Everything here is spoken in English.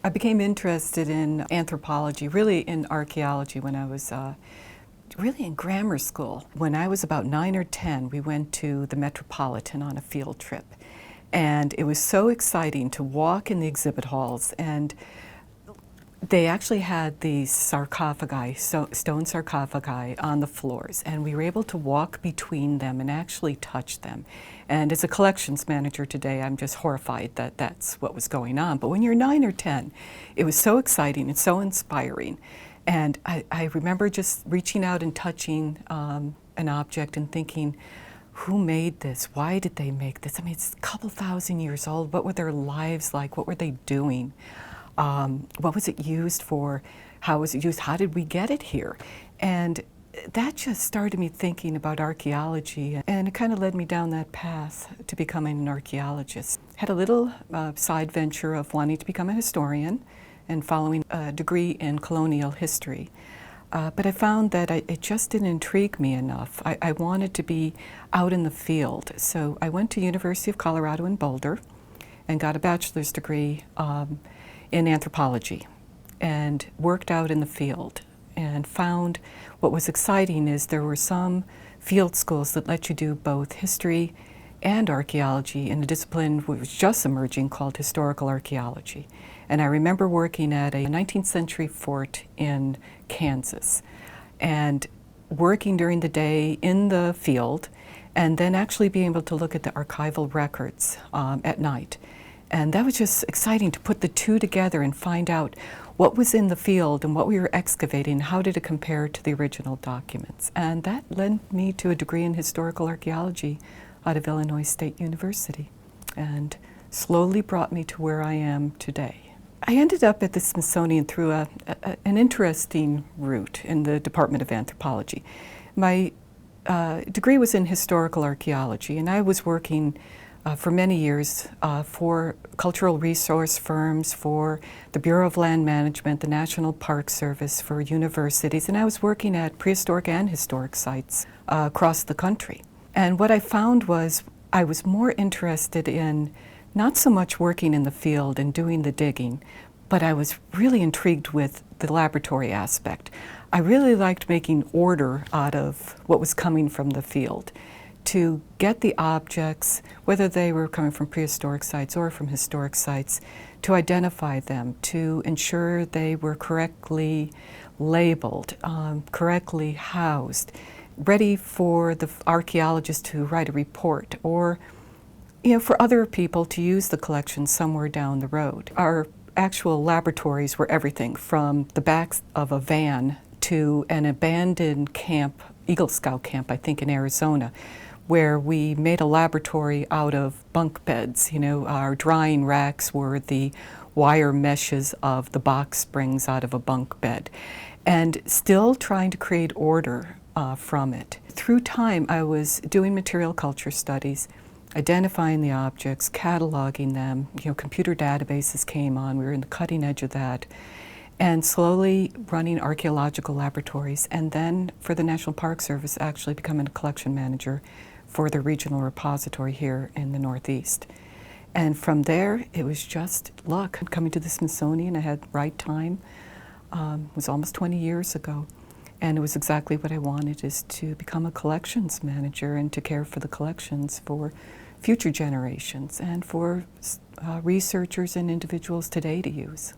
I became interested in anthropology, really in archaeology, when I was really in grammar school. When I was about 9 or 10, we went to the Metropolitan on a field trip. And it was so exciting to walk in the exhibit halls, and they actually had these sarcophagi, stone sarcophagi on the floors, and we were able to walk between them and actually touch them. And as a collections manager today, I'm just horrified that that's what was going on. But when you're 9 or 10, it was so exciting and so inspiring. And I remember just reaching out and touching an object and thinking, who made this? Why did they make this? I mean, it's a couple thousand years old. What were their lives like? What were they doing? What was it used for? How was it used? How did we get it here? And that just started me thinking about archaeology, and it kind of led me down that path to becoming an archaeologist. Had a little side venture of wanting to become a historian and following a degree in colonial history. But I found that it just didn't intrigue me enough. I wanted to be out in the field. So I went to University of Colorado in Boulder and got a bachelor's degree in anthropology and worked out in the field, and found what was exciting is there were some field schools that let you do both history and archaeology in a discipline which was just emerging called historical archaeology. And I remember working at a 19th century fort in Kansas and working during the day in the field, and then actually being able to look at the archival records at night. And that was just exciting to put the two together and find out what was in the field and what we were excavating, how did it compare to the original documents. And that led me to a degree in historical archaeology out of Illinois State University, and slowly brought me to where I am today. I ended up at the Smithsonian through an interesting route in the Department of Anthropology. My degree was in historical archaeology, and I was working for many years for cultural resource firms, for the Bureau of Land Management, the National Park Service, for universities, and I was working at prehistoric and historic sites across the country. And what I found was I was more interested in not so much working in the field and doing the digging, but I was really intrigued with the laboratory aspect. I really liked making order out of what was coming from the field, to get the objects, whether they were coming from prehistoric sites or from historic sites, to identify them, to ensure they were correctly labeled, correctly housed, ready for the archaeologist to write a report, or for other people to use the collection somewhere down the road. Our actual laboratories were everything from the back of a van to an abandoned camp, Eagle Scout camp, I think in Arizona, where we made a laboratory out of bunk beds. Our drying racks were the wire meshes of the box springs out of a bunk bed, and still trying to create order from it. Through time, I was doing material culture studies, identifying the objects, cataloging them. Computer databases came on. We were in the cutting edge of that. And slowly running archaeological laboratories, and then for the National Park Service, actually becoming a collection manager for the regional repository here in the Northeast. And from there, it was just luck. Coming to the Smithsonian, I had right time. It was almost 20 years ago. And it was exactly what I wanted, is to become a collections manager and to care for the collections for future generations and for researchers and individuals today to use.